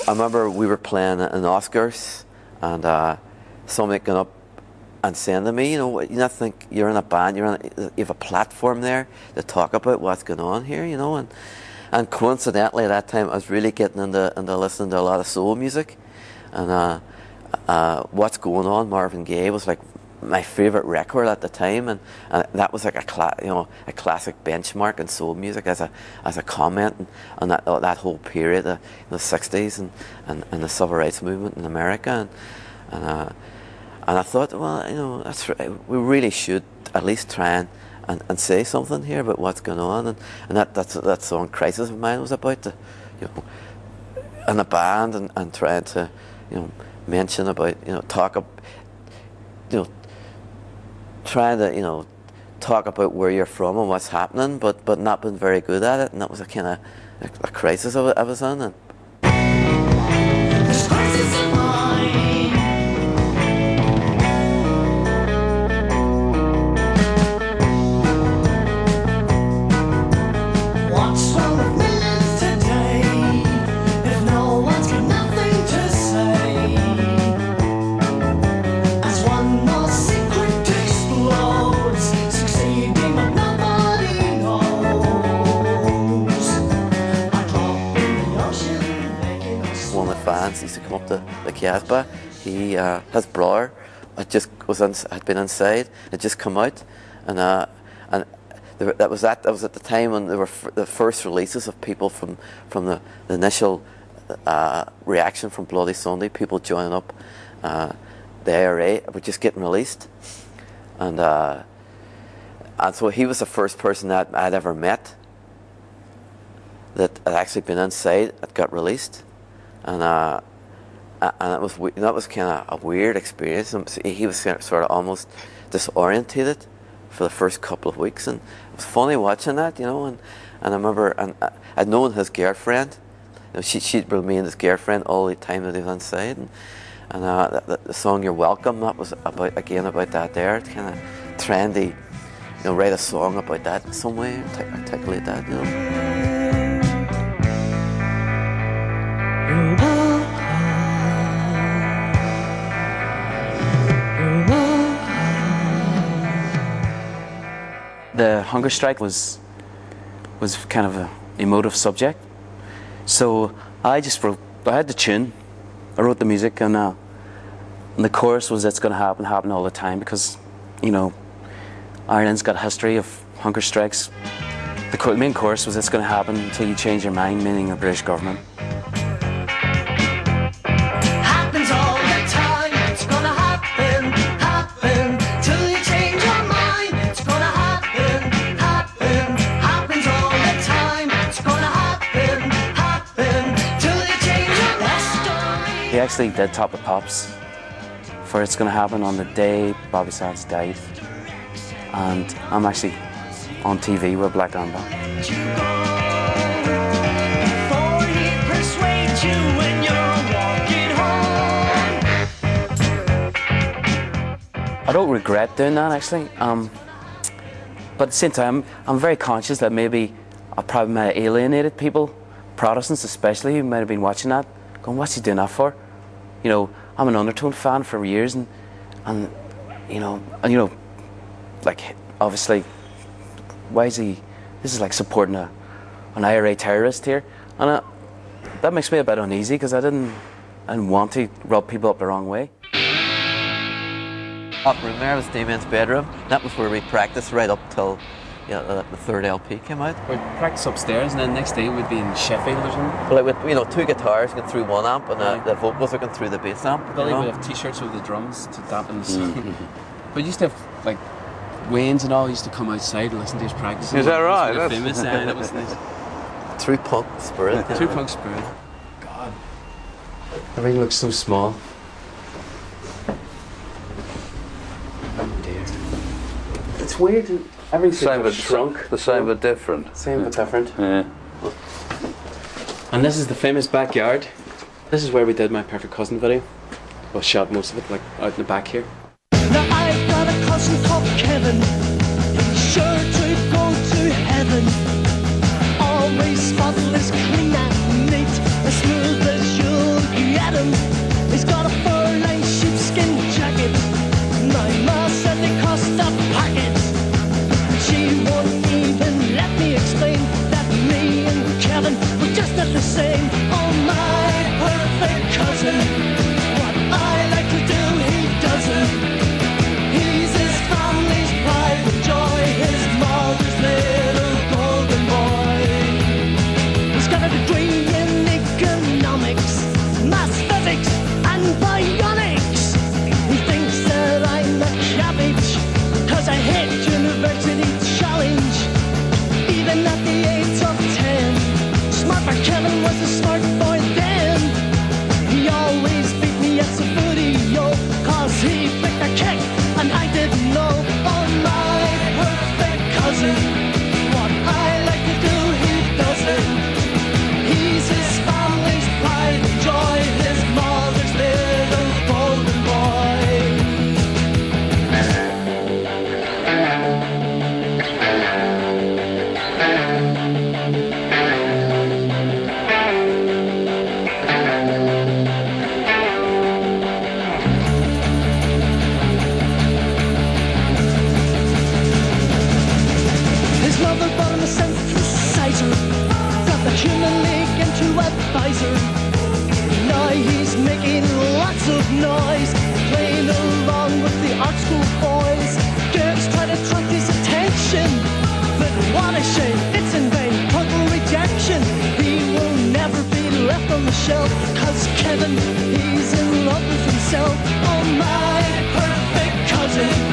I remember we were playing in Oscars, and somebody got up and saying to me, you not think you're in a band, you have a platform there to talk about what's going on here, and coincidentally at that time I was really getting into listening to a lot of soul music, and What's Going On, Marvin Gaye was like my favourite record at the time, and that was like a classic benchmark in soul music as a comment on that whole period, the 60s and the civil rights movement in America, and I thought, well, that's right, we really should at least try and say something here about what's going on, and that song Crisis of Mine was about in a band and trying to mention about talk trying to talk about where you're from and what's happening, but not being very good at it, and that was a kind of a crisis I was in. And used to come up to the Casbah. His brother had been inside, had just come out, and that was at the time when there were the first releases of people from the initial reaction from Bloody Sunday, people joining up. The IRA were just getting released, and so he was the first person that I'd ever met that had actually been inside that got released. And that was kind of a weird experience. He was sort of almost disorientated for the first couple of weeks, and it was funny watching that, And I remember, I'd known his girlfriend. She'd remained his girlfriend all the time that he was inside, and the song "You're Welcome," that was about that there. It's kind of trendy, write a song about that in some way, articulate that, The hunger strike was kind of an emotive subject, so I had the tune, I wrote the music, and the chorus was "It's going to happen all the time," because Ireland's got a history of hunger strikes. The main chorus was "It's going to happen until you change your mind," meaning the British government. He actually did Top of Pops for "It's Gonna Happen" on the day Bobby Sands died, and I'm actually on TV with Black Armband. I don't regret doing that, actually, but at the same time I'm very conscious that maybe I probably might have alienated people, Protestants especially, who might have been watching that, going, "What's he doing that for?" I'm an Undertone fan for years, and like, obviously, why is he? This is like supporting an IRA terrorist here, and that makes me a bit uneasy, because I didn't want to rub people up the wrong way. Up room there was Damien's bedroom. That was where we practiced right up till the third LP came out. We'd practice upstairs, and then next day we'd be in Sheffield or something. Well, with two guitars going through one amp, and the vocals are going through the bass amp. We'd have t-shirts with the drums to dampen the sound. But you used to have, like, Wayne's and all used to come outside and listen to his practice. Is that right? That's famous. That was nice. True punk spirit. True punk spirit. God, everything looks so small. Oh dear. It's weird. Everything's same but shrunk. The same but different. Same but different. Yeah. And this is the famous backyard. This is where we did My Perfect Cousin video. Well, shot most of it, like, out in the back here. Now I've got a cousin called Kevin. He's sure to go to heaven. Always spotless, clean and neat, as smooth as you'll Kevin. He's got a fur-lined sheepskin jacket. My ma said they cost a packet. She won't even let me explain that me and Kevin were just not the same. Oh, my perfect cousin. What I like to do, he doesn't. He's his family's pride and joy, his mother's little golden boy. He's got a degree in economics, maths, physics, and bionics. He thinks that I'm a cabbage, cause I hate university challenge. Even at the age of 10, Smart for Kevin was a smart boy then. He always beat me at some booty, yo, cause he picked a kick and I didn't know. Oh, my perfect cousin. What I like to do, he doesn't. He's his family's pride and joy, his mother's little golden boy. His mother bought him a synthesizer, got the Human League into advisor. Now he's making lots of noise, playing along with the art school boys. Girls try to attract his attention, but what a shame, it's in vain, total rejection. He will never be left on the shelf, cause Kevin, he's in love with himself. Oh, my perfect cousin.